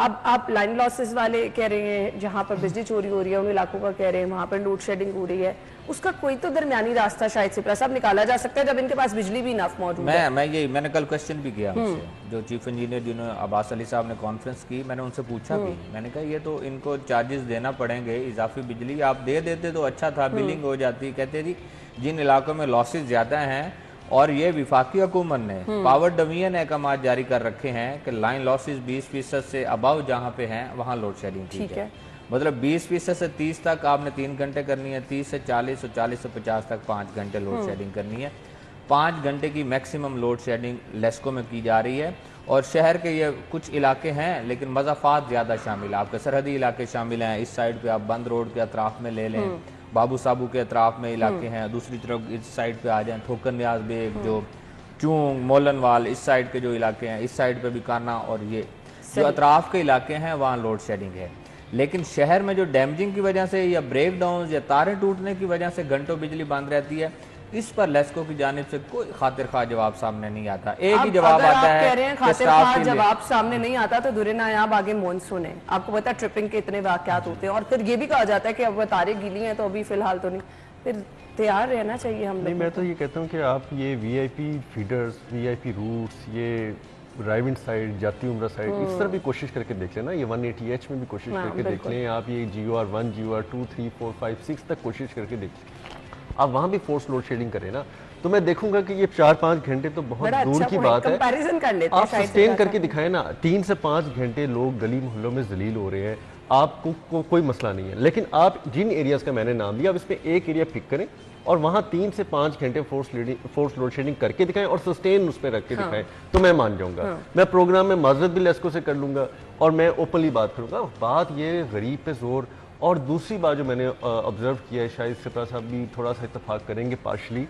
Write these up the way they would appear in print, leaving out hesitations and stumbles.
اب آپ line losses والے کہہ رہے ہیں جہاں پر بجلی چوری ہو رہی ہے ان علاقوں کا کہہ رہے ہیں وہاں پر لوڈ شیڈنگ ہو رہی ہے, اس کا کوئی تو درمیانی راستہ شاید سپرا صاحب نکالا جا سکتا ہے جب ان کے پاس بجلی بھی انف موجود ہے. میں نے کل کوشچن بھی کیا ان سے, جو چیف انجینئر جنہوں نے عباس علی صاحب نے کانفرنس کی, میں نے ان سے پوچھا بھی, میں نے کہا یہ تو ان کو چارجز دینا پڑیں گے اضافی بجلی, آپ دے دیتے تو اچھا تھا, بلنگ ہو جاتی. کہتے جی جن علاقوں میں لاسز زیادہ ہیں اور یہ وفاقی حکومت نے پاور ڈویژن احکامات جاری کر رکھے ہیں کہ لائن لاسز 20% سے اباؤ جہاں پہ ہیں وہاں لوڈ شیڈنگ ٹھیک ہے, مطلب 20% سے 30 تک آپ نے 3 گھنٹے کرنی ہے, 30 سے 40 اور 40 سے 50 تک 5 گھنٹے لوڈ شیڈنگ کرنی ہے. 5 گھنٹے کی میکسیمم لوڈ شیڈنگ لیسکو میں کی جا رہی ہے. اور شہر کے یہ کچھ علاقے ہیں لیکن مضافات زیادہ شامل ہیں, آپ کے سرحدی علاقے شامل ہیں. اس سائڈ پہ آپ بند روڈ کے اطراف میں لے لیں, بابو صابو کے اطراف میں علاقے ہیں, دوسری طرف اس سائڈ پہ آ جائیں ٹھوکر نیاز بیگ, جو چونگ مولن وال, اس سائڈ کے جو علاقے ہیں, اس سائڈ پہ بھی کانا اور یہ جو اطراف کے علاقے ہیں وہاں لوڈ شیڈنگ ہے. لیکن شہر میں جو ڈیمیجنگ کی وجہ سے یا بریک ڈاؤن یا تاریں ٹوٹنے کی وجہ سے گھنٹوں بجلی بند رہتی ہے, اس پر لیسکو کی جانب سے کوئی خاطر خواہ جواب سامنے نہیں آتا. ایک ہی جواب آتا ہے کہ اسٹاف کے لیے جواب سامنے نہیں آتا تو درے نایاب آگے مونسون ہے, آپ کو پتا ٹرپنگ کے اتنے واقعات ہوتے ہیں, اور پھر یہ بھی کہا جاتا ہے کہ اب وہ تاریں گیلی ہیں تو ابھی فی الحال تو نہیں, پھر تیار رہنا چاہیے ہم نہیں. میں تو یہ کہتا ہوں کہ آپ یہ وی آئی پی فیڈرز, وی آئی پی روٹس, یہ رائیونڈ سائڈ, جاتی عمرہ سائڈ, اس طرح بھی کوشش کر کے دیکھ لیں نا. یہ 180H میں بھی کوشش کر کے دیکھ لیں آپ, یہ GOR1, GOR2, 3, 4, 5, 6 تک کوشش کر کے دیکھ لیں, آپ وہاں بھی فورس لوڈ شیڈنگ کریں نا, تو میں دیکھوں گا کہ یہ 4-5 گھنٹے تو بہت دور کی بات ہے. آپ سسٹین کر کے دکھائیں نا. 3 سے 5 گھنٹے لوگ گلی محلوں میں ذلیل ہو رہے ہیں, آپ کو کوئی مسئلہ نہیں ہے, لیکن آپ جن ایریاز کا میں نے نام لیا اب اس میں ایک ایریا پک کریں اور وہاں 3 سے 5 گھنٹے فورس لوڈ شیڈنگ کر کے دکھائیں اور سسٹین اس پہ رکھ کے دکھائیں, تو میں مان جاؤں گا. میں پروگرام میں معذرت بھی لیسکو سے کر لوں گا اور میں اوپنلی بات کروں گا. بات یہ غریب پہ زور. اور دوسری بات جو میں نے آبزرو کیا ہے, شاید سپرا صاحب بھی تھوڑا سا اتفاق کریں گے پارشلی,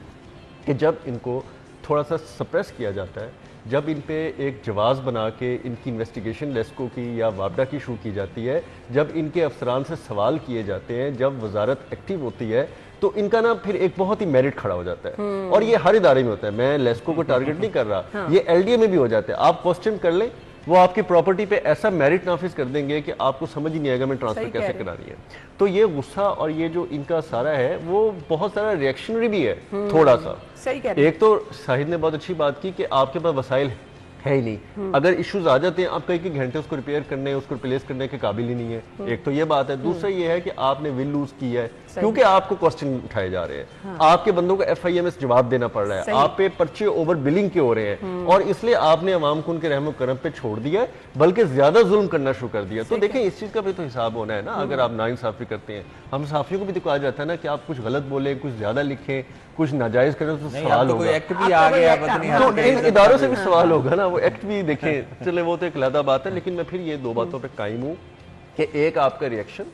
کہ جب ان کو تھوڑا سا سپریس کیا جاتا ہے, جب ان پہ ایک جواز بنا کے ان کی انویسٹیگیشن لیسکو کی یا وابڈا کی شروع کی جاتی ہے, جب ان کے افسران سے سوال کیے جاتے ہیں, جب وزارت ایکٹیو ہوتی ہے, تو ان کا نا پھر ایک بہت ہی میرٹ کھڑا ہو جاتا ہے. اور یہ ہر ادارے میں ہوتا ہے, میں لیسکو کو ٹارگٹ نہیں کر رہا, یہ LDA میں بھی ہو جاتا ہے. آپ کوسچن کر لیں, وہ آپ کی پراپرٹی پہ ایسا میرٹ نافذ کر دیں گے کہ آپ کو سمجھ ہی نہیں آئے گا میں ٹرانسفر کیسے کرانی ہے. تو یہ غصہ اور یہ جو ان کا سارا ہے وہ بہت سارا ریئیکشنری بھی ہے تھوڑا سا. ایک تو شاہد نے بہت اچھی بات کی کہ آپ کے پاس وسائل ہے ہی نہیں, اگر ایشوز آ جاتے ہیں آپ کئی گھنٹے اس کو ریپیئر کرنے, اس کو ریپلیس کرنے کے قابل ہی نہیں ہے. ایک تو یہ بات ہے. دوسرا یہ ہے کہ آپ نے ول لوز کیا ہے کیونکہ آپ کو کوسچن اٹھائے جا رہے ہیں, آپ کے بندوں کو FIMS جواب دینا پڑ رہا ہے, آپ پہ پرچے اوور بلنگ کے ہو رہے ہیں, اور اس لیے آپ نے عوام کو ان کے رحم و کرم پہ چھوڑ دیا ہے, بلکہ زیادہ ظلم کرنا شروع کر دیا. تو دیکھیں اس چیز کا بھی تو حساب ہونا ہے نا. اگر آپ ناانصافی کرتے ہیں, ہم صحافیوں کو بھی تو کہا جاتا ہے نا کہ آپ کچھ غلط بولیں, کچھ زیادہ لکھیں, کچھ ناجائز کریں تو سوال ہوگا. تو ان اداروں سے بھی سوال ہوگا نا. وہ ایکٹ بھی دیکھیں, چلے وہ تو ایک علیحدہ بات ہے, لیکن میں پھر یہ 2 باتوں پہ قائم ہوں کہ ایک آپ کا ریئیکشن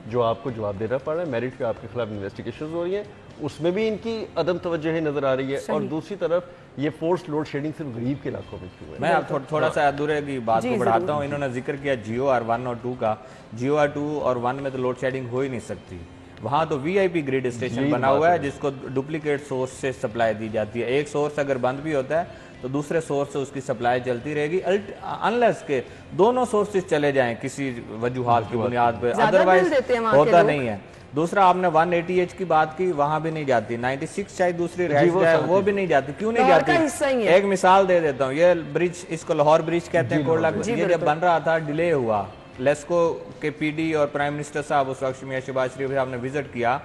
جو آپ کو جواب دینا پڑ رہا ہے, میرٹ پہ آپ کے خلاف انویسٹیگیشنز ہو رہی ہیں, اس میں بھی ان کی عدم توجہ نظر آ رہی ہے. اور دوسری طرف یہ فورس لوڈ شیڈنگ صرف غریب کے علاقوں میں کیوں ہے. میں اب تھوڑا سا ادھورے کی بات کو بڑھاتا ہوں. انہوں نے ذکر کیا GOR1 اور 2 کا. GOR2 اور 1 میں تو لوڈ شیڈنگ ہو ہی نہیں سکتی, وہاں تو VIP گریڈ اسٹیشن بنا ہوا ہے جس کو ڈپلیکیٹ سورس سے سپلائی دی جاتی ہے. ایک سورس اگر بند بھی ہوتا ہے تو دوسرے سورس سے اس کی سپلائی چلتی رہے گی, انلیس کہ دونوں سورسز چلے جائیں کسی وجوہات کی بنیاد پہ, ادروائز ہوتا نہیں ہے. دوسرا آپ نے 180H کی بات کی, وہاں بھی نہیں جاتی. 96 شاید دوسری رہائش ہے, وہ بھی نہیں جاتی. کیوں نہیں جاتی؟ ایک مثال دے دیتا ہوں. یہ برج, اس کو لاہور برج کہتے ہیں, یہ جب بن رہا تھا ڈیلے ہوا. لیسکو کے PD اور پرائم منسٹر صاحب اس وقت میاں شہباز شریف صاحب نے وزٹ کیا,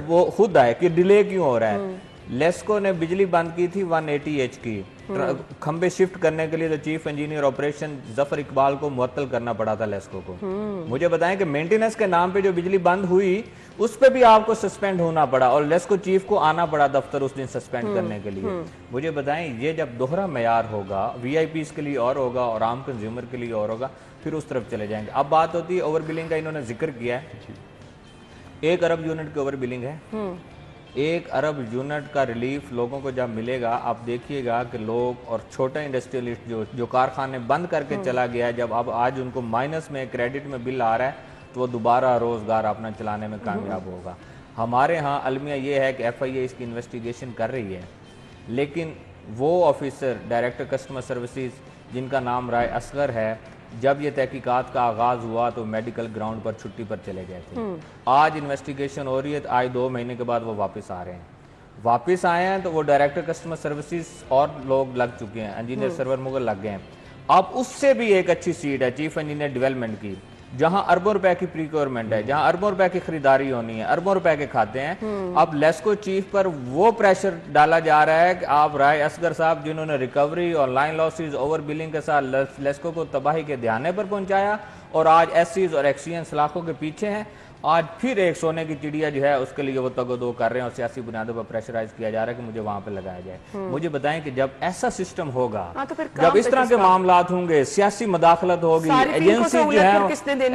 وہ خود آئے کہ ڈیلے کیوں ہو رہا ہے. لیسکو نے بجلی بند کی تھی 180H کی, کھمبے شفٹ کرنے کے لیے تو چیف انجینئر آپریشن ظفر اقبال کو معطل کرنا پڑا تھا لیسکو کو. مجھے بتائیں کہ مینٹیننس کے نام پہ جو بجلی بند ہوئی اس پہ بھی آپ کو سسپینڈ ہونا پڑا, اور لیسکو چیف کو آنا پڑا دفتر اس دن سسپینڈ کرنے کے لیے. مجھے بتائیں یہ جب دوہرا معیار ہوگا, VIPs کے لیے اور ہوگا اور عام کنزیومر کے لیے اور ہوگا, پھر اس طرف چلے جائیں گے. اب بات ہوتی ہے اوور بلنگ کا, انہوں نے ذکر کیا ہے. 1 ارب یونٹ کی اوور بلنگ ہے. 1 ارب یونٹ کا ریلیف لوگوں کو جب ملے گا, آپ دیکھیے گا کہ لوگ اور چھوٹا انڈسٹریلسٹ جو کارخانے بند کر کے چلا گیا ہے, جب اب آج ان کو مائنس میں کریڈٹ میں بل آ رہا ہے تو وہ دوبارہ روزگار اپنا چلانے میں کامیاب ہوگا. ہمارے ہاں المیہ یہ ہے کہ FIA اس کی انویسٹیگیشن کر رہی ہے, لیکن وہ آفیسر ڈائریکٹر کسٹمر سروسز جن کا نام رائے اصغر ہے, جب یہ تحقیقات کا آغاز ہوا تو میڈیکل گراؤنڈ پر چھٹی پر چلے گئے تھے. آج انویسٹیگیشن ہو رہی ہے, آج 2 مہینے کے بعد وہ واپس آ رہے ہیں. واپس آئے ہیں تو وہ ڈائریکٹر کسٹمر سروسز اور لوگ لگ چکے ہیں, انجینئر سرور مغل لگ گئے ہیں. اب اس سے بھی ایک اچھی سیٹ ہے چیف انجینئر ڈیولپمنٹ کی, جہاں اربوں روپے کی پریکیورمنٹ ہے, جہاں اربوں روپے کی خریداری ہونی ہے, اربوں روپے کے کھاتے ہیں. اب لیسکو چیف پر وہ پریشر ڈالا جا رہا ہے کہ آپ رائے اصغر صاحب جنہوں نے ریکوری اور لائن لاسز اوور بلنگ کے ساتھ لیسکو کو تباہی کے دہانے پر پہنچایا اور آج ایس سیز اور ایکسین سلاخوں کے پیچھے ہیں, آج پھر ایک سونے کی چڑیا جو ہے اس کے لیے وہ تگ و دو کر رہے ہیں اور سیاسی بنیادوں پر پریشرائز کیا جا رہا ہے کہ مجھے وہاں پہ لگایا جائے. مجھے بتائیں کہ جب ایسا سسٹم ہوگا, جب اس طرح کے معاملات ہوں گے, سیاسی مداخلت ہوگی, ایجنسی جو ہے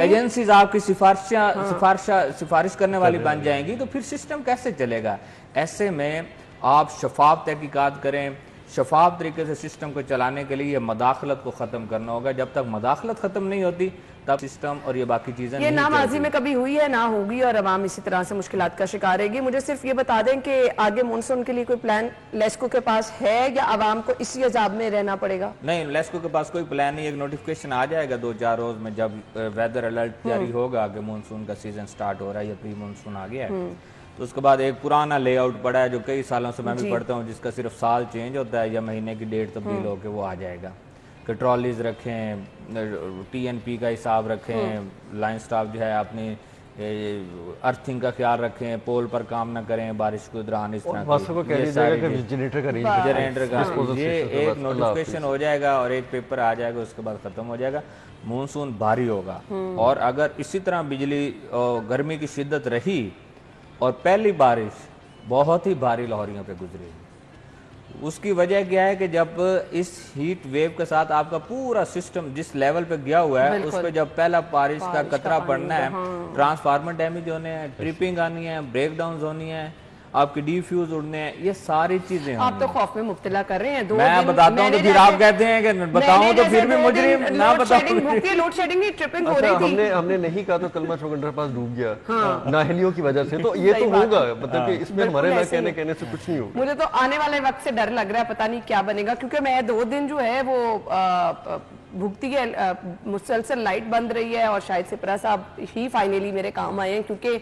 ایجنسیز آپ کی سفارش کرنے والی بن جائیں گی, تو پھر سسٹم کیسے چلے گا؟ ایسے میں آپ شفاف تحقیقات کریں, شفاف طریقے سے سسٹم کو چلانے کے لیے مداخلت کو ختم کرنا ہوگا. جب تک مداخلت ختم نہیں ہوتی تب سسٹم اور یہ باقی چیزیں یہ نہ ماضی میں کبھی ہوئی ہے نہ ہوگی, اور عوام اسی طرح سے مشکلات کا شکار رہے گی. مجھے صرف یہ بتا دیں کہ آگے مونسون کے لیے کوئی پلان لیسکو کے پاس ہے یا عوام کو اسی عذاب میں رہنا پڑے گا؟ نہیں, لیسکو کے پاس کوئی پلان نہیں. ایک نوٹیفیکیشن آ جائے گا 2-4 روز میں جب ویدر الرٹ جاری ہوگا کہ مونسون کا سیزن سٹارٹ ہو رہا ہے یا پری مونسون آ گیا ہے, تو اس کے بعد ایک پرانا لے آؤٹ پڑا ہے جو کئی سالوں سے میں بھی پڑھتا ہوں, جس کا صرف سال چینج ہوتا ہے یا مہینے کی ڈیٹ تبدیل ہو کے وہ آ جائے گا. کہ ٹرالیز رکھیں, ٹی این پی کا حساب رکھیں, لائن سٹاف جو ہے اپنی ارتھنگ کا خیال رکھیں, پول پر کام نہ کریں بارش کو دوران, اس طرح جنریٹر کا یہ ایک نوٹیفیکیشن ہو جائے گا اور ایک پیپر آ جائے گا, اس کے بعد ختم ہو جائے گا. مونسون بھاری ہوگا, اور اگر اسی طرح بجلی گرمی کی شدت رہی اور پہلی بارش بہت ہی بھاری لاہوریوں پہ گزری, اس کی وجہ کیا ہے کہ جب اس ہیٹ ویو کے ساتھ آپ کا پورا سسٹم جس لیول پہ گیا ہوا ہے, اس پہ جب پہلا بارش کا قطرہ پڑنا ہے, ٹرانسفارمر ڈیمیج ہونے ہیں, ٹرپنگ آنی ہے, بریک ڈاؤنز ہونی ہے, آپ کی ڈی فیوز اڑنے ہیں, یہ ساری چیزیں ہیں. آپ تو خوف میں مبتلا کر رہے ہیں. میں بتاتا ہوں تو پھر آپ کہتے ہیں کہ بتاؤں تو پھر بھی مجرم نہ بتاؤں. لوڈ شیڈنگ نہیں, ٹرپنگ ہو رہی تھی. ہم نے نہیں کہا تو کلمہ چوک انڈر پاس ڈوب گیا نااہلیوں کی وجہ سے, تو یہ تو ہوگا, مطلب کہ اس میں ہمارے نہ کہنے سے کچھ نہیں ہوگا. مجھے تو آنے والے وقت سے ڈر لگ رہا ہے, پتہ نہیں کیا بنے گا, کیونکہ میں 2 دن جو ہے وہ بھگتی ہے, مسلسل لائٹ بند رہی ہے, اور شاید سپرا صاحب ہی فائنلی میرے کام آئے ہیں, کیونکہ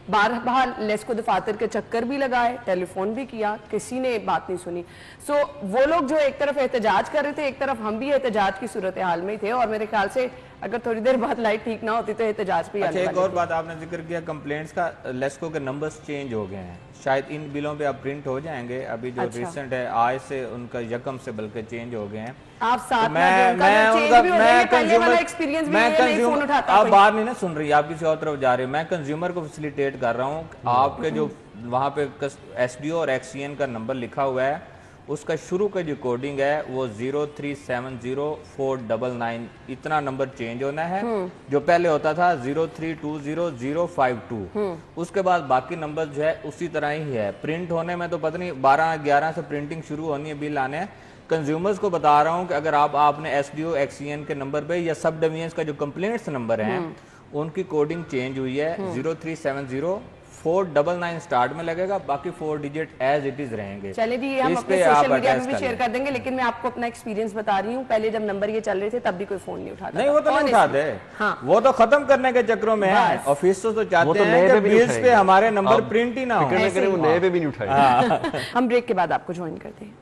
بہرحال لیسکو دفاتر کے چکر بھی لگائے, ٹیلی فون بھی کیا, کسی نے بات نہیں سنی. سو وہ لوگ جو ایک طرف احتجاج کر رہے تھے, ایک طرف ہم بھی احتجاج کی صورتحال میں ہی تھے, اور میرے خیال سے اگر تھوڑی دیر بعد لائٹ ٹھیک نہ ہوتی تو احتجاج بھی. اچھا, ایک اور بات آپ نے ذکر کیا کمپلینٹس کا, لیسکو کے نمبرز چینج ہو گئے ہیں, شاید ان بلوں پہ اب پرنٹ ہو جائیں گے. ابھی جو ریسنٹ ہے آج سے ان کا 1 سے بلکہ چینج ہو گئے ہیں. آپ ساتھ آپ بات نہیں نا سن رہی, آپ کسی اور طرف جا رہے ہیں. میں کنزیومر کو فیسیلیٹیٹ کر رہا ہوں. آپ کے جو وہاں پہ ایس ڈی او اور ایکس سی این کا نمبر لکھا ہوا ہے, اس کا شروع کا جو کوڈنگ ہے وہ 0370499, اتنا نمبر چینج ہونا ہے. جو پہلے ہوتا تھا 0320052, اس کے بعد باقی نمبر جو ہے اسی طرح ہی ہے. پرنٹ ہونے میں تو پتہ نہیں 12-11 سے پرنٹنگ شروع ہونی ہے, بل آنے ہیں. کنزیومرز کو بتا رہا ہوں کہ اگر آپ نے ایس ڈی او ایکس سی این کے نمبر پہ یا سب ڈویژنز کا جو کمپلینٹس نمبر ہیں ان کی کوڈنگ چینج ہوئی ہے. 0370499 سٹارٹ میں لگے گا, باقی 4 ڈیجٹ ایز اٹ از رہیں گے. چلے جی, ہم اپنے سوشل میڈیا میں بھی شیئر کر دیں گے, لیکن میں آپ کو اپنا ایکسپیرینس بتا رہی ہوں. پہلے جب نمبر یہ چل رہے تھے تب بھی کوئی فون نہیں اٹھاتا. نہیں, وہ تو نہیں اٹھاتے, وہ تو ختم کرنے کے چکروں میں ہیں. آفیسرز تو چاہتے ہیں کہ بلز پہ ہمارے نمبر پرنٹ ہی نہ ہو. وہ نئے پہ بھی نہیں اٹھائے. ہم بریک کے بعد آپ کو جوائن کرتے ہیں.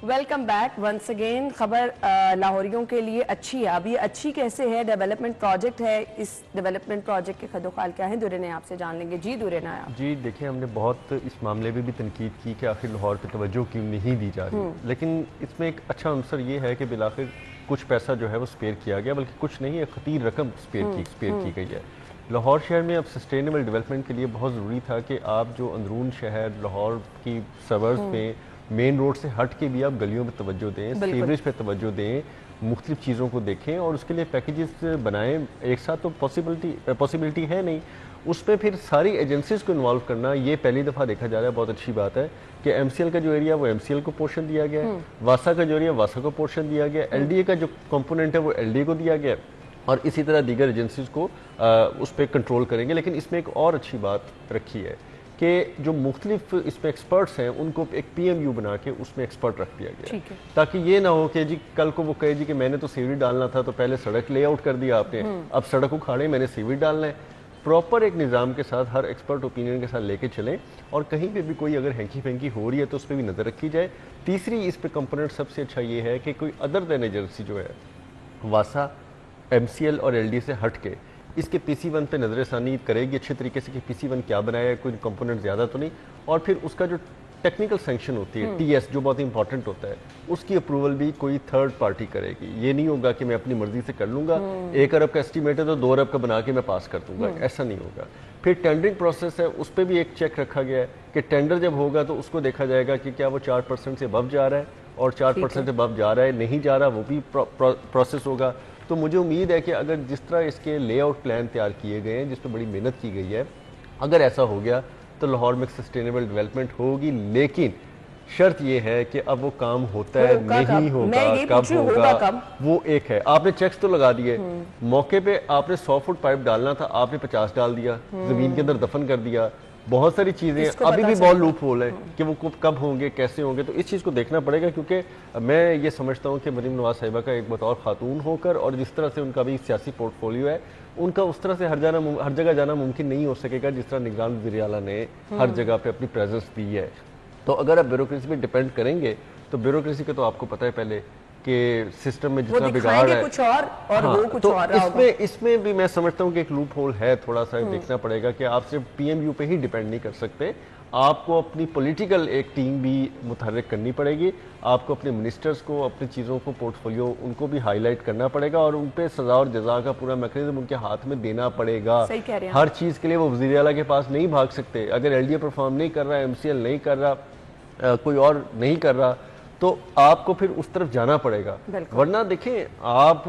Welcome back once again. خبر لاہوریوں کے لیے اچھی ہے. اب یہ اچھی کیسے ہے؟ ڈیولپمنٹ پروجیکٹ ہے. اس ڈیولپمنٹ پروجیکٹ کے خد و خال کیا ہیں, دورے نے آپ سے جان لیں گے. جی دورے نا آپ. جی دیکھیں, ہم نے بہت اس معاملے میں بھی تنقید کی کہ آخر لاہور پہ توجہ کیوں نہیں دی جا رہی, لیکن اس میں ایک اچھا عنصر یہ ہے کہ بالآخر کچھ پیسہ جو ہے وہ اسپیئر کیا گیا, بلکہ کچھ نہیں, ایک خطیر رقم اسپیئر کی گئی ہے. لاہور شہر میں اب سسٹینیبل ڈیولپمنٹ کے لیے بہت ضروری تھا کہ آپ جو اندرون شہر لاہور کی سبرز میں مین روڈ سے ہٹ کے بھی آپ گلیوں پہ توجہ دیں, سیوریج پہ توجہ دیں, مختلف چیزوں کو دیکھیں, اور اس کے لیے پیکیجز بنائیں. ایک ساتھ تو پاسبلٹی ہے نہیں, اس پہ پھر ساری ایجنسیز کو انوالو کرنا, یہ پہلی دفعہ دیکھا جا رہا ہے. بہت اچھی بات ہے کہ ایم سی ایل کا جو ایریا وہ ایم سی ایل کو پورشن دیا گیا ہے, واسا کا جو ایریا واسا کو پورشن دیا گیا, ایل ڈی اے کا جو کمپوننٹ ہے وہ ایل ڈی اے کو دیا گیا, اور اسی طرح دیگر ایجنسیز کو اس پہ کنٹرول کریں گے. لیکن اس میں ایک اور اچھی بات رکھی ہے کہ جو مختلف اس میں ایکسپرٹس ہیں ان کو ایک پی ایم یو بنا کے اس میں ایکسپرٹ رکھ دیا گیا تاکہ یہ نہ ہو کہ جی کل کو وہ کہے جی کہ میں نے تو سیوریج ڈالنا تھا تو پہلے سڑک لے آؤٹ کر دیا آپ نے، اب سڑک اکھاڑے میں نے سیوریج ڈالنا ہے. پراپر ایک نظام کے ساتھ ہر ایکسپرٹ اوپینین کے ساتھ لے کے چلیں اور کہیں پہ بھی کوئی اگر ہینکی پھینکی ہو رہی ہے تو اس پہ بھی نظر رکھی جائے. تیسری اس پہ کمپوننٹ سب سے اچھا یہ ہے کہ کوئی ادر دین ایجنسی جو ہے واسا ایم سی ایل اور ایل ڈی سے ہٹ کے اس کے پی سی ون پہ نظر ثانی کرے گی اچھے طریقے سے کہ پی سی ون کیا بنایا ہے، کوئی کمپوننٹ زیادہ تو نہیں، اور پھر اس کا جو ٹیکنیکل سینکشن ہوتی ہے ٹی ایس جو بہت امپورٹنٹ ہوتا ہے اس کی اپروول بھی کوئی تھرڈ پارٹی کرے گی. یہ نہیں ہوگا کہ میں اپنی مرضی سے کر لوں گا، 1 ارب کا اسٹیمیٹ ہے تو 2 ارب کا بنا کے میں پاس کر دوں گا، ایسا نہیں ہوگا. پھر ٹینڈرنگ پروسیس ہے اس پہ بھی ایک چیک رکھا گیا ہے کہ ٹینڈر جب ہوگا تو اس کو دیکھا جائے گا کہ کیا وہ 4% سے ابو جا رہا ہے، اور 4% سے ابو جا رہا ہے نہیں جا رہا وہ بھی پروسیس ہوگا. تو مجھے امید ہے کہ اگر جس طرح اس کے لے آؤٹ پلان تیار کیے گئے ہیں جس پہ بڑی محنت کی گئی ہے، اگر ایسا ہو گیا تو لاہور میں سسٹینیبل ڈیولپمنٹ ہوگی. لیکن شرط یہ ہے کہ اب وہ کام ہوتا ہے نہیں ہوگا، کب ہوگا وہ ایک ہے. آپ نے چیکس تو لگا دیے، موقع پہ آپ نے 100 فٹ پائپ ڈالنا تھا آپ نے 50 ڈال دیا، زمین کے اندر دفن کر دیا. بہت ساری چیزیں ابھی بھی بہت لوپ ہول ہے کہ وہ کب ہوں گے کیسے ہوں گے. تو اس چیز کو دیکھنا پڑے گا کیونکہ میں یہ سمجھتا ہوں کہ مریم نواز صاحبہ کا ایک بطور خاتون ہو کر اور جس طرح سے ان کا بھی سیاسی پورٹ فولیو ہے ان کا اس طرح سے ہر جگہ جانا ممکن نہیں ہو سکے گا جس طرح نگران وزیر اعلیٰ نے ہر جگہ پہ اپنی پریزنس دی ہے. تو اگر آپ بیوروکریسی پہ ڈیپینڈ کریں گے تو بیوروکریسی کا تو آپ کو پتہ ہے پہلے کہ سسٹم میں جتنا بگاڑ ہے کچھ اور وہ کچھ تو اور اس میں بھی میں سمجھتا ہوں کہ ایک لوپ ہول ہے. تھوڑا سا دیکھنا پڑے گا کہ آپ صرف پی ایم یو پہ ہی ڈیپینڈ نہیں کر سکتے، آپ کو اپنی پولیٹیکل ایک ٹیم بھی متحرک کرنی پڑے گی. آپ کو اپنے منسٹرز کو اپنی چیزوں کو پورٹ فولیو ان کو بھی ہائی لائٹ کرنا پڑے گا اور ان پہ سزا اور جزا کا پورا میکینزم ان کے ہاتھ میں دینا پڑے گا. ہر چیز کے لیے وہ وزیر اعلیٰ کے پاس نہیں بھاگ سکتے. اگر ایل ڈی اے پرفارم نہیں کر رہا، ایم سی ایل نہیں کر رہا، کوئی اور نہیں کر رہا تو آپ کو پھر اس طرف جانا پڑے گا. ورنہ دیکھیں آپ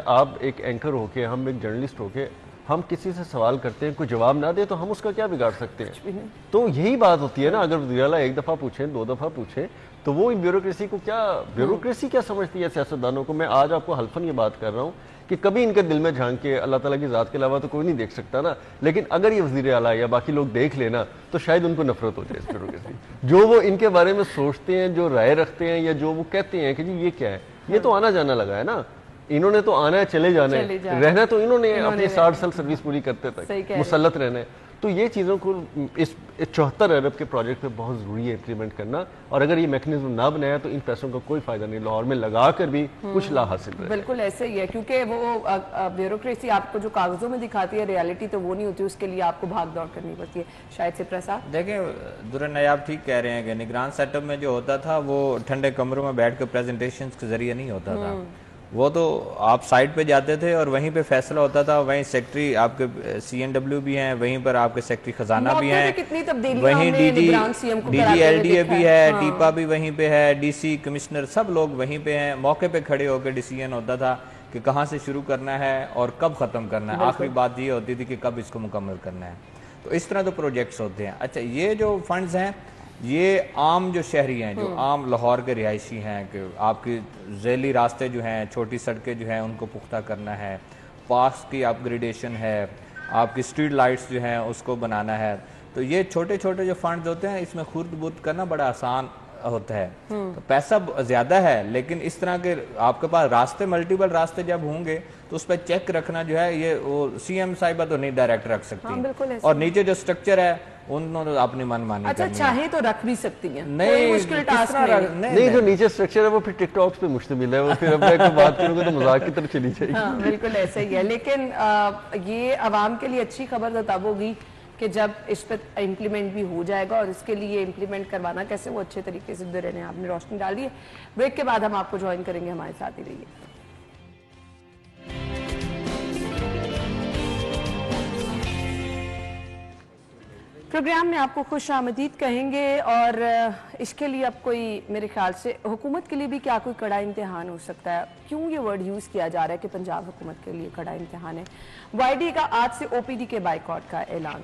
آپ ایک اینکر ہو کے، ہم ایک جرنلسٹ ہو کے ہم کسی سے سوال کرتے ہیں کوئی جواب نہ دے تو ہم اس کا کیا بگاڑ سکتے ہیں. تو یہی بات ہوتی ہے نا، اگر وزیر اعلیٰ 1 دفعہ پوچھیں 2 دفعہ پوچھیں تو وہ بیوروکریسی کو بیوروکریسی کیا سمجھتی ہے سیاستدانوں کو. میں آج آپ کو حلفاً یہ بات کر رہا ہوں کہ کبھی ان کے دل میں جھانک کے اللہ تعالیٰ کی ذات کے علاوہ تو کوئی نہیں دیکھ سکتا نا، لیکن اگر یہ وزیر اعلیٰ یا باقی لوگ دیکھ لینا تو شاید ان کو نفرت ہو جائے اس بیوروکریسی. جو وہ ان کے بارے میں سوچتے ہیں، جو رائے رکھتے ہیں یا جو وہ کہتے ہیں کہ جی یہ کیا ہے، یہ تو آنا جانا لگا ہے نا، انہوں نے تو آنا ہے چلے جانا ہے، رہنا تو انہوں نے اپنی 60 سال سروس پوری کرتے تک مسلط رہنا ہے. تو یہ چیزوں کو اس 74 ارب کے پروجیکٹ پہ بہت ضروری ہے امپلیمنٹ کرنا، اور اگر یہ میکنزم نہ بنایا تو ان پیسوں کا کوئی فائدہ نہیں، لاہور میں لگا کر بھی کچھ لا حاصل رہے. بالکل ایسے ہی ہے، کیونکہ وہ بیوروکریسی آپ کو جو کاغذوں میں دکھاتی ہے ریالٹی تو وہ نہیں ہوتی، اس کے لیے آپ کو بھاگ دوڑ کرنی پڑتی ہے. شاید سے پرساد دیکھیں درن آپ ٹھیک کہہ رہے ہیں کہ نگران سیٹ اپ میں جو ہوتا تھا وہ ٹھنڈے کمروں میں بیٹھ کے پریزنٹیشنز کے ذریعے نہیں ہوتا تھا. وہ تو آپ سائٹ پہ جاتے تھے اور وہیں پہ فیصلہ ہوتا تھا. وہیں سیکٹری آپ کے سی این ڈبلیو بھی ہیں، وہیں پر آپ کے سیکٹری خزانہ بھی ہیں، وہیں D G L D A بھی ہے، ٹیپا بھی وہیں پہ ہے، ڈی سی کمشنر سب لوگ وہیں پہ ہیں. موقع پہ کھڑے ہو کے ڈیسیژن ہوتا تھا کہ کہاں سے شروع کرنا ہے اور کب ختم کرنا ہے. آخری بات یہ ہوتی تھی کہ کب اس کو مکمل کرنا ہے. تو اس طرح تو پروجیکٹس ہوتے ہیں. اچھا یہ جو فنڈز ہیں یہ عام جو شہری ہیں، جو عام لاہور کے رہائشی ہیں، کہ آپ کی ذیلی راستے جو ہیں، چھوٹی سڑکیں جو ہیں ان کو پختہ کرنا ہے، پارکس کی اپ گریڈیشن ہے، آپ کی اسٹریٹ لائٹس جو ہیں اس کو بنانا ہے. تو یہ چھوٹے چھوٹے جو فنڈز ہوتے ہیں اس میں خرد برد کرنا بڑا آسان ہوتا ہے. تو پیسہ زیادہ ہے لیکن اس طرح کے آپ کے پاس راستے ملٹیپل راستے جب ہوں گے تو اس پہ چیک رکھنا جو ہے یہ وہ سی ایم صاحبہ تو نہیں ڈائریکٹ رکھ سکتی، اور نیچے جو سٹرکچر ہے انہوں نے اپنی من مانی کرنی ہے. اچھا چاہے تو رکھ بھی سکتی ہیں، نہیں مشکل ٹاسک نہیں. جو نیچے سٹرکچر ہے وہ پھر ٹک ٹاکس پہ مشتمل ہے، وہ پھر اب میں بات کروں گا تو مذاق کی طرف چلی جائے گی. بالکل ایسا ہی ہے. لیکن یہ عوام کے لیے اچھی خبر تو تب ہوگی کہ جب اس پہ امپلیمنٹ بھی ہو جائے گا، اور اس کے لیے امپلیمنٹ کروانا کیسے وہ اچھے طریقے سے درنے آپ نے روشنی ڈال دی ہے. بریک کے بعد ہم آپ کو جوائن کریں گے، ہمارے ساتھ ہی رہیے. پروگرام میں آپ کو خوش آمدید کہیں گے، اور اس کے لیے اب کوئی میرے خیال سے حکومت کے لیے بھی کیا کوئی کڑا امتحان ہو سکتا ہے. کیوں یہ ورڈ یوز کیا جا رہا ہے کہ پنجاب حکومت کے لیے کڑا امتحان ہے؟ وائی ڈی کا آج سے او پی ڈی کے بائیکاٹ کا اعلان.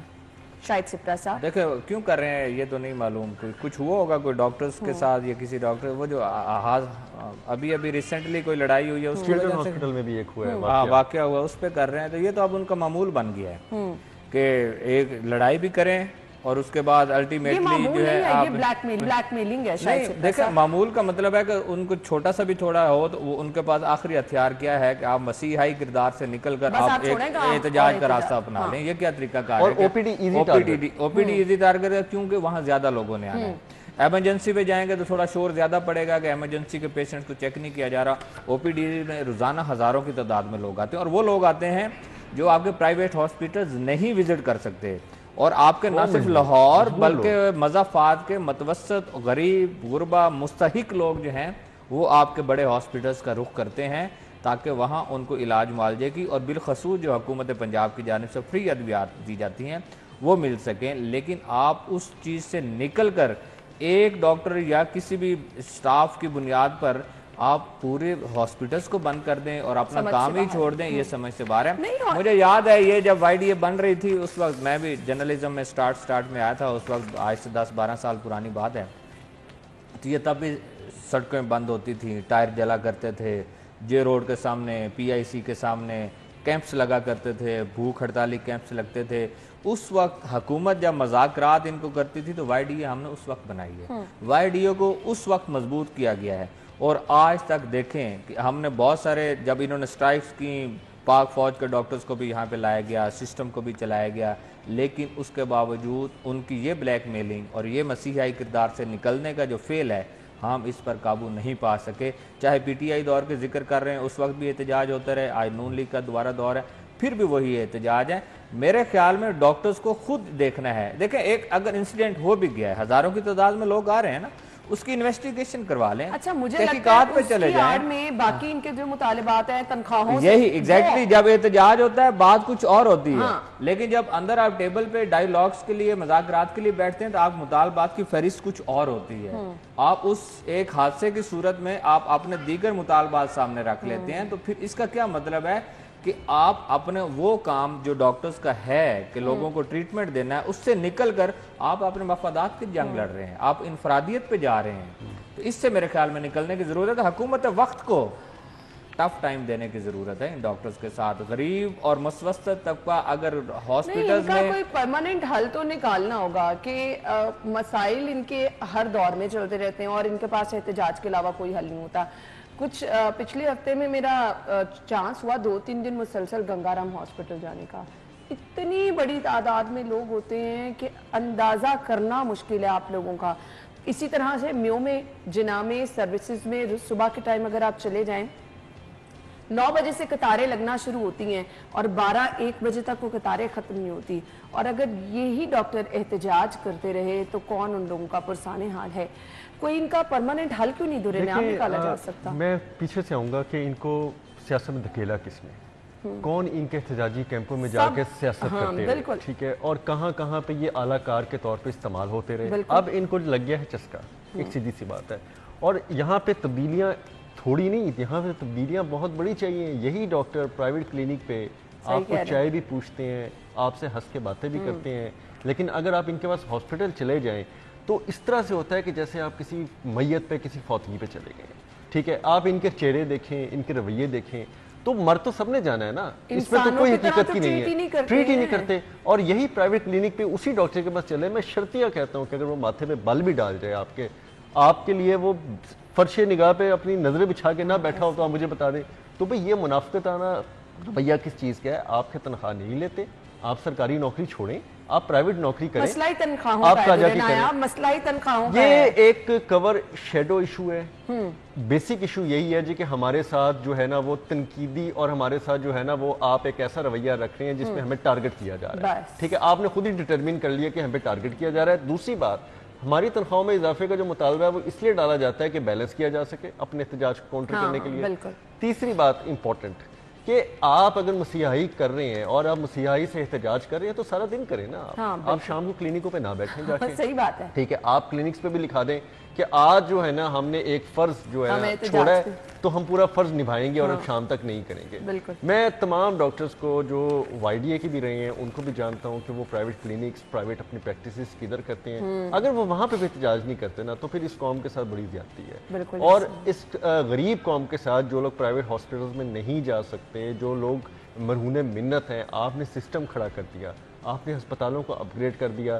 شاید سے پرساد دیکھیں کیوں کر رہے ہیں یہ تو نہیں معلوم. کچھ ہوا ہوگا کوئی ڈاکٹرز کے ساتھ یا کسی ڈاکٹر، وہ جو ابھی ریسنٹلی کوئی لڑائی ہوئی ہے اس کی وجہ سے ہاسپٹل میں بھی ایک ہوا ہے واقعہ ہوا، اس پہ کر رہے ہیں. تو یہ تو اب ان کا معمول بن گیا ہے کہ ایک لڑائی بھی کریں اور اس کے بعد یہ الٹیمیٹلی معمول جو ہے نہیں ہے، آپ یہ بلیک میلنگ ہے شاید سے. دیکھیں معمول کا مطلب ہے کہ ان کو چھوٹا سا بھی تھوڑا ہو تو ان کے پاس آخری ہتھیار کیا ہے کہ آپ مسیحائی کردار سے نکل کر آپ ایک احتجاج کا راستہ اپنا لیں. یہ کیا طریقہ کار ہے؟ اور او پی ڈی ایزی ٹارگٹ ہے کیونکہ وہاں زیادہ لوگوں نے آنا ہے. ایمرجنسی پہ جائیں گے تو تھوڑا شور زیادہ پڑے گا کہ ایمرجنسی کے پیشنٹ کو چیک نہیں کیا جا رہا. او پی ڈی میں روزانہ ہزاروں کی تعداد میں لوگ آتے ہیں، اور وہ لوگ آتے ہیں جو آپ کے پرائیویٹ ہاسپٹلز نہیں وزٹ کر سکتے، اور آپ کے نہ صرف لاہور بلکہ مضافات کے متوسط غریب غربا مستحق لوگ جو ہیں وہ آپ کے بڑے ہاسپٹلز کا رخ کرتے ہیں تاکہ وہاں ان کو علاج معالجے کی اور بالخصوص جو حکومت پنجاب کی جانب سے فری ادویات دی جاتی ہیں وہ مل سکیں. لیکن آپ اس چیز سے نکل کر ایک ڈاکٹر یا کسی بھی اسٹاف کی بنیاد پر آپ پورے ہاسپٹلز کو بند کر دیں اور اپنا کام ہی چھوڑ دیں، یہ سمجھ سے باہر ہے. مجھے یاد ہے یہ جب وائی ڈی اے بن رہی تھی اس وقت میں بھی جرنلزم میں سٹارٹ میں آیا تھا، اس وقت آج سے 10-12 سال پرانی بات ہے. تو یہ تب بھی سڑکیں بند ہوتی تھیں، ٹائر جلا کرتے تھے، جے روڈ کے سامنے پی آئی سی کے سامنے کیمپس لگا کرتے تھے، بھوک ہڑتالی کیمپس لگتے تھے. اس وقت حکومت جب مذاکرات ان کو کرتی تھی تو وائی ڈی اے ہم نے اس وقت بنائی ہے. وائی ڈی اے کو اس وقت مضبوط کیا گیا ہے، اور آج تک دیکھیں کہ ہم نے بہت سارے جب انہوں نے سٹرائکس کی پاک فوج کے ڈاکٹرز کو بھی یہاں پہ لایا گیا، سسٹم کو بھی چلایا گیا، لیکن اس کے باوجود ان کی یہ بلیک میلنگ اور یہ مسیحائی کردار سے نکلنے کا جو فعل ہے ہم اس پر قابو نہیں پا سکے. چاہے پی ٹی آئی دور کے ذکر کر رہے ہیں، اس وقت بھی احتجاج ہوتا رہے، آج نون لیگ کا دوبارہ دور ہے، پھر بھی وہی احتجاج ہے. میرے خیال میں ڈاکٹرز کو خود دیکھنا ہے. دیکھیں ایک اگر انسیڈنٹ ہو بھی گیا ہے، ہزاروں کی تعداد میں لوگ آ رہے ہیں نا، اس کی انویسٹیگیشن کروا لیں. اچھا مجھے تحقیقات پہ چلے جائیں. میں باقی ان کے جو مطالبات ہیں تنخواہوں سے، یہی ایگزیکٹلی جب احتجاج ہوتا ہے بات کچھ اور ہوتی ہے، لیکن جب اندر آپ ٹیبل پہ ڈائیلاگس کے لیے مذاکرات کے لیے بیٹھتے ہیں تو آپ مطالبات کی فہرست کچھ اور ہوتی ہے. آپ اس ایک حادثے کی صورت میں آپ اپنے دیگر مطالبات سامنے رکھ لیتے ہیں، تو پھر اس کا کیا مطلب ہے کہ آپ اپنے وہ کام جو ڈاکٹرز کا ہے کہ لوگوں کو ٹریٹمنٹ دینا ہے اس سے نکل کر آپ اپنے مفادات کی جنگ لڑ رہے ہیں، آپ انفرادیت پہ جا رہے ہیں. تو اس سے میرے خیال میں نکلنے کی ضرورت ہے. حکومت وقت کو ٹف ٹائم دینے کی ضرورت ہے ان ڈاکٹرز کے ساتھ. غریب اور متوسط طبقہ اگر ہاسپٹلز میں کوئی پرماننٹ حل تو نکالنا ہوگا کہ مسائل ان کے ہر دور میں چلتے رہتے ہیں اور ان کے پاس احتجاج کے علاوہ کوئی حل نہیں ہوتا. کچھ پچھلے ہفتے میں میرا چانس ہوا 2-3 دن مسلسل گنگا رام ہاسپٹل جانے کا. اتنی بڑی تعداد میں لوگ ہوتے ہیں کہ اندازہ کرنا مشکل ہے آپ لوگوں کا. اسی طرح سے میو میں جنا میں سروسز میں صبح کے ٹائم اگر آپ چلے جائیں 9 بجے سے قطاریں لگنا شروع ہوتی ہیں اور 12-1 بجے تک وہ قطاریں ختم نہیں ہوتی. اور اگر یہی ڈاکٹر احتجاج کرتے رہے تو کون ان لوگوں کا پرسان حال ہے؟ کوئی ان کا پرماننٹ حل کیوں نہیں درمیان میں نکالا جا سکتا؟ میں پیچھے سے آؤں گا کہ ان کو سیاست میں دھکیلا کس نے، کون ان کے احتجاجی کیمپوں میں جا کے سیاست کرتے رہے، ٹھیک ہے، اور کہاں کہاں پہ یہ اعلیٰ کار کے طور پہ استعمال ہوتے رہے. اب ان کو لگ گیا ہے چسکا، ایک سیدھی سی بات ہے. اور یہاں پہ تبدیلیاں تھوڑی نہیں، یہاں پہ تبدیلیاں بہت بڑی چاہیے. یہی ڈاکٹر پرائیویٹ کلینک پہ آپ کو چائے بھی پوچھتے ہیں، آپ سے ہنس کے باتیں بھی کرتے ہیں، لیکن اگر آپ ان کے پاس ہاسپٹل چلے جائیں تو اس طرح سے ہوتا ہے کہ جیسے آپ کسی میت پہ کسی فوتگی پہ چلے گئے. ٹھیک ہے، آپ ان کے چہرے دیکھیں، ان کے رویے دیکھیں، تو مر تو سب نے جانا ہے نا، اس میں تو کوئی حقیقت کی نہیں ہے، ٹریٹ ہی نہیں کرتے. اور یہی پرائیویٹ کلینک پہ اسی ڈاکٹر کے پاس چلے. میں شرطیہ کہتا ہوں کہ اگر وہ ماتھے پہ بل بھی ڈال جائے آپ کے لیے وہ فرش نگاہ پہ اپنی نظریں بچھا کے نہ بیٹھا ہو تو آپ مجھے بتا دیں. تو بھئی یہ منافقتانہ رویہ کس چیز کا ہے؟ آپ کے تنخواہ نہیں لیتے، آپ سرکاری نوکری چھوڑیں، آپ پرائیویٹ نوکری کریں. مسئلہ تنخواہوں کا ہے، مسئلہ تنخواہوں کا یہ ایک کور شیڈو ایشو ہے. بیسک ایشو یہی ہے جی کہ ہمارے ساتھ جو ہے نا وہ تنقیدی اور ہمارے ساتھ جو ہے نا وہ آپ ایک ایسا رویہ رکھ رہے ہیں جس میں ہمیں ٹارگٹ کیا جا رہا ہے. ٹھیک ہے، آپ نے خود ہی ڈٹرمن کر لیا کہ ہمیں ٹارگٹ کیا جا رہا ہے. دوسری بات، ہماری تنخواہوں میں اضافے کا جو مطالبہ ہے وہ اس لیے ڈالا جاتا ہے کہ بیلنس کیا جا سکے اپنے احتجاج کو کاؤنٹر کرنے کے لیے. تیسری بات امپورٹنٹ کہ آپ اگر مسیحائی کر رہے ہیں اور آپ مسیحائی سے احتجاج کر رہے ہیں تو سارا دن کریں نا. آپ شام کو کلینکوں پہ نہ بیٹھیں جا کے. صحیح بات ہے. ٹھیک ہے، آپ کلینکس پہ بھی لکھا دیں کہ آج جو ہے نا ہم نے ایک فرض جو ہے چھوڑا ہے تو ہم پورا فرض نبھائیں گے اور اب شام تک نہیں کریں گے. میں تمام ڈاکٹرز کو جو وائی ڈی اے کی بھی رہے ہیں ان کو بھی جانتا ہوں کہ وہ پرائیویٹ کلینکس، پرائیویٹ اپنی پریکٹسز کدھر کرتے ہیں. اگر وہ وہاں پہ بھی احتجاج نہیں کرتے نا تو پھر اس قوم کے ساتھ بڑی زیادتی ہے. اور اس غریب قوم کے ساتھ جو لوگ پرائیویٹ ہاسپٹلز میں نہیں جا سکتے، جو لوگ مرہون منت ہیں، آپ نے سسٹم کھڑا کر دیا، آپ نے ہسپتالوں کو اپ گریڈ کر دیا.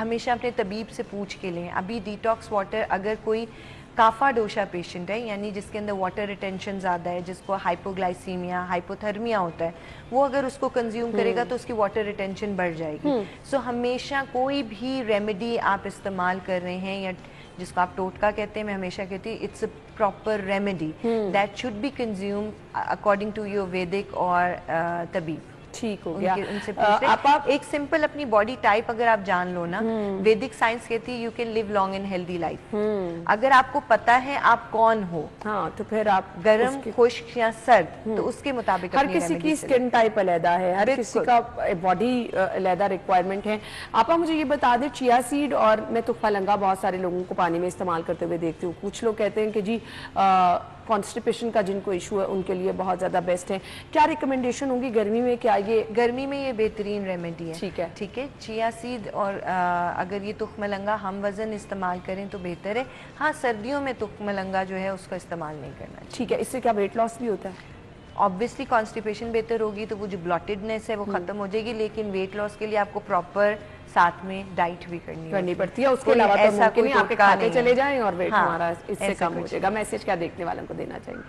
ہمیشہ اپنے طبیب سے پوچھ کے لیں. ابھی ڈیٹاکس واٹر اگر کوئی کافا ڈوشا پیشنٹ ہے یعنی جس کے اندر واٹر ریٹینشن زیادہ ہے, جس کو ہائپوگلائسیمیا ہائپوتھرمیا ہوتا ہے, وہ اگر اس کو کنزیوم کرے گا تو اس کی واٹر ریٹینشن بڑھ جائے گی. سو ہمیشہ کوئی بھی ریمیڈی آپ استعمال کر رہے ہیں یا جس کو آپ ٹوٹکا کہتے ہیں, میں ہمیشہ کہتی ہوں it's a proper remedy that should be consume according to your Vedic اور طبیب. ٹھیک ہو گیا. ان سے پوچھتے ایک سمپل اپنی باڈی ٹائپ اگر آپ جان لو نا, ویدک سائنس کہتی ہے you can leave long and healthy life. اگر آپ کو پتا ہے آپ کون ہو, ہاں تو پھر آپ گرم خشک یا سرد, تو اس کے مطابق ہر کسی کی اسکن ٹائپ علیحدہ ہے, ہر کسی کا باڈی علیحدہ ریکوائرمنٹ ہے. آپا مجھے یہ بتا دیں, چیا سیڈ اور میں تحفہ لنگا بہت سارے لوگوں کو پانی میں استعمال کرتے ہوئے دیکھتی ہوں. کچھ لوگ کہتے ہیں کہ جی کانسٹیپیشن کا جن کو ایشو ہے ان کے لیے بہت زیادہ بیسٹ ہے. کیا ریکمنڈیشن ہوگی گرمی میں؟ کیا یہ گرمی میں یہ بہترین ریمیڈی ہے. ٹھیک ہے, چیا سیڈ اور اگر یہ تخم لنگا ہم وزن استعمال کریں تو بہتر ہے. ہاں سردیوں میں تخم لنگا جو ہے اس کا استعمال نہیں کرنا چاہیے. ٹھیک ہے. اس سے کیا ویٹ لاس بھی ہوتا ہے؟ آبویسلی کانسٹیپیشن بہتر ہوگی تو وہ جو بلاٹڈنس ہے وہ ختم ہو جائے گی, لیکن ویٹ لاس کے لیے آپ کو پراپر ساتھ میں ڈائٹ بھی کرنی پڑتی ہے. اس کے علاوہ تو ممکن نہیں آپ کھاتے چلے جائیں اور ویٹ ہمارا اس سے کم ہو جائے گا. میسج کیا دیکھنے والوں کو دینا چاہیے؟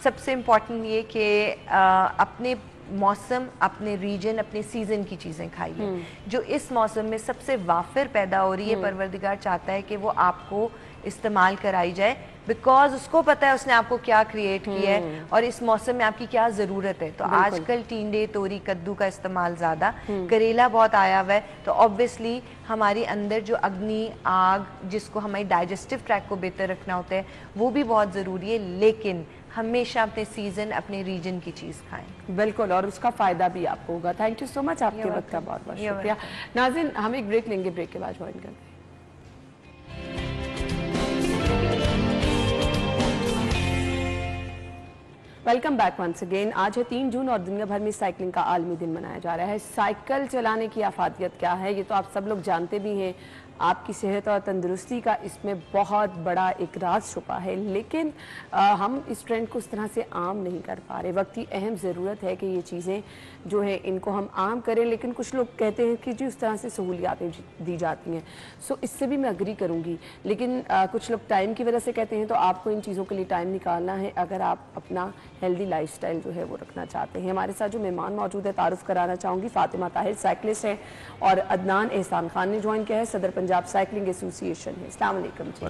سب سے امپورٹنٹ یہ کہ اپنے موسم, اپنے ریجن, اپنے سیزن کی چیزیں کھائیے. جو اس موسم میں سب سے وافر پیدا ہو رہی ہے, پروردگار چاہتا ہے کہ وہ آپ کو استعمال کرائی جائے, بیکاز اس کو پتا ہے اس نے آپ کو کیا کریٹ کیا ہے اور اس موسم میں آپ کی کیا ضرورت ہے. تو آج کل ٹینڈے, توری, کدو کا استعمال زیادہ, کریلا بہت آیا ہوا ہے, تو آبویسلی ہمارے اندر جو اگنی آگ جس کو ہماری ڈائجسٹو ٹریک کو بہتر رکھنا ہوتا ہے وہ بھی بہت ضروری ہے, لیکن ہمیشہ اپنے سیزن, اپنے ریجن کی چیز کھائیں. بالکل, اور اس کا فائدہ بھی آپ کو ہوگا. تھینک یو سو مچ, آپ کے وقت کا بہت بہت شکریہ. ناظرین ہم ایک بریک لیں گے, بریک کے بعد جوائن کرتے ہیں. Welcome back once again. آج ہے 3 جون اور دنیا بھر میں سائیکلنگ کا عالمی دن منایا جا رہا ہے. سائیکل چلانے کی افادیت کیا ہے یہ تو آپ سب لوگ جانتے بھی ہیں. آپ کی صحت اور تندرستی کا اس میں بہت بڑا ایک راز چھپا ہے, لیکن ہم اس ٹرینڈ کو اس طرح سے عام نہیں کر پا رہے. وقت کی اہم ضرورت ہے کہ یہ چیزیں جو ہیں ان کو ہم عام کریں, لیکن کچھ لوگ کہتے ہیں کہ جی اس طرح سے سہولیاتیں دی جاتی ہیں. سو اس سے بھی میں اگری کروں گی, لیکن کچھ لوگ ٹائم کی وجہ سے کہتے ہیں, تو آپ کو ان چیزوں کے لیے ٹائم نکالنا ہے اگر آپ اپنا ہیلدی لائف سٹائل جو ہے وہ رکھنا چاہتے ہیں. ہمارے ساتھ جو مہمان موجود ہے تعارف کرانا چاہوں گی. فاطمہ طاہر سائیکلسٹ ہیں اور عدنان احسان خان نے جوائن کیا ہے, صدر پنجاب سائیکلنگ ایسوسی ایشن ہے. السلام علیکم جی.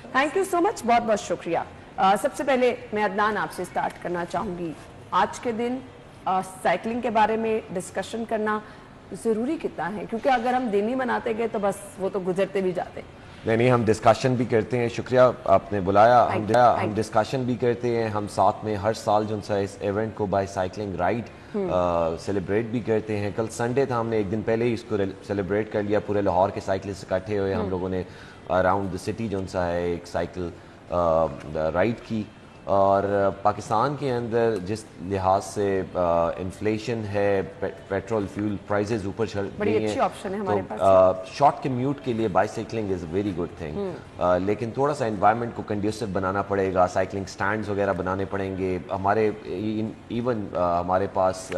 تھینک یو سو مچ, بہت بہت شکریہ. سب سے پہلے میں عدنان آپ سے سٹارٹ کرنا چاہوں گی. آج کے دن سائیکلنگ کے بارے میں ڈسکشن کرنا ضروری کتنا ہے, کیونکہ اگر ہم دن ہی مناتے گئے تو بس وہ تو گزرتے بھی جاتے. نہیں, ہم ڈسکشن بھی کرتے ہیں. شکریہ آپ نے بلایا. ہم ڈسکشن بھی کرتے ہیں. ہم ساتھ میں ہر سال جو سا اس ایونٹ کو بائی سائیکلنگ رائڈ سیلیبریٹ بھی کرتے ہیں. کل سنڈے تھا, ہم نے ایک دن پہلے ہی اس کو سیلیبریٹ کر لیا. پورے لاہور کے سائیکلسٹ اکٹھے ہوئے, ہم لوگوں نے اراؤنڈ دا سٹی جو سا ہے ایک سائیکل رائڈ کی. اور پاکستان کے اندر جس لحاظ سے انفلیشن ہے, پیٹرول فیول پرائزز اوپر چل رہی ہیں, تو شارٹ کمیوٹ کے لیے بائیسائیکلنگ از اے ویری گڈ تھنگ. لیکن تھوڑا سا انوائرمنٹ کو کنڈیوسو بنانا پڑے گا. سائیکلنگ سٹینڈز وغیرہ بنانے پڑیں گے. ہمارے ایون ہمارے پاس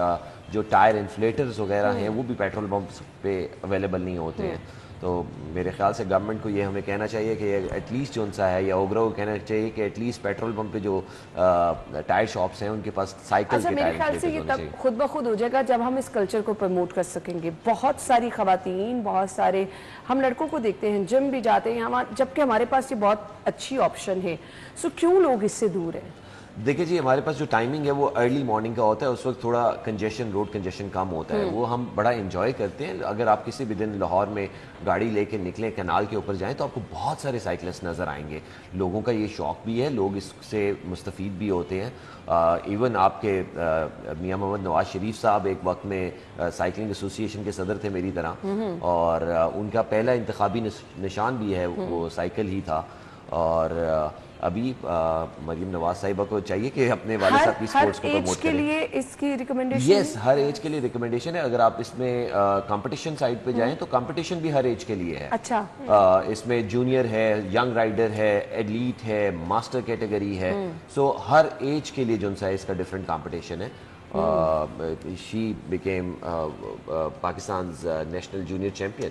جو ٹائر انفلیٹرز وغیرہ ہیں وہ بھی پیٹرول پمپس پہ اویلیبل نہیں ہوتے ہیں. تو میرے خیال سے گورنمنٹ کو یہ ہمیں کہنا چاہیے کہ ایٹ لیسٹ جو سا ہے, یا اوگرا کو کہنا چاہیے کہ ایٹ لیسٹ پیٹرول پمپ پہ جو ٹائر شاپس ہیں ان کے پاس سائیکل کے ٹائر میرے خیال سے یہ تب خود بخود ہو جائے گا جب ہم اس کلچر کو پروموٹ کر سکیں گے. بہت ساری خواتین, بہت سارے ہم لڑکوں کو دیکھتے ہیں جم بھی جاتے ہیں, جبکہ ہمارے پاس یہ بہت اچھی آپشن ہے. سو کیوں لوگ اس سے دور ہیں؟ دیکھیں جی, ہمارے پاس جو ٹائمنگ ہے وہ ارلی مارننگ کا ہوتا ہے. اس وقت تھوڑا کنجیشن, روڈ کنجیشن کم ہوتا ہے. وہ ہم بڑا انجوائے کرتے ہیں. اگر آپ کسی بھی دن لاہور میں گاڑی لے کے نکلیں, کینال کے اوپر جائیں, تو آپ کو بہت سارے سائیکلسٹ نظر آئیں گے. لوگوں کا یہ شوق بھی ہے, لوگ اس سے مستفید بھی ہوتے ہیں. ایون آپ کے میاں محمد نواز شریف صاحب ایک وقت میں سائیکلنگ ایسوسی ایشن کے صدر تھے میری طرح, اور ان کا پہلا انتخابی نشان بھی ہے وہ سائیکل ہی تھا. اور ابھی مریم نواز صاحبہ کو چاہیے کہ اپنے والد صاحب کی سپورٹس کو پروموٹ کریں. ہر ایج کے لیے اس کی ریکمنڈیشن؟ یس, ہر ایج کے لیے ریکمنڈیشن ہے. اگر آپ اس میں کمپٹیشن سائڈ پہ جائیں تو کمپٹیشن بھی ہر ایج کے لیے ہے. اچھا, اس میں جونیئر ہے, ینگ رائڈر ہے, ایلیٹ ہے, ماسٹر کیٹیگری ہے. سو ہر ایج کے لیے جو سا ہے اس کا ڈفرینٹ کمپٹیشن ہے. she became Pakistan's national junior champion.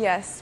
Yes,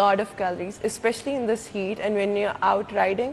lot of calories, especially in this heat and when you're out riding,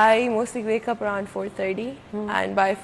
I mostly wake up around 4:30 and by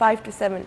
5 to 7.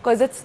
because it's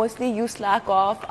mostly you slack off,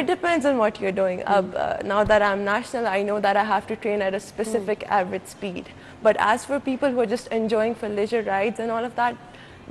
It depends on what you're doing. Now that I'm national, I know that I have to train at a specific average speed. But as for people who are just enjoying for leisure rides and all of that,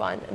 fun.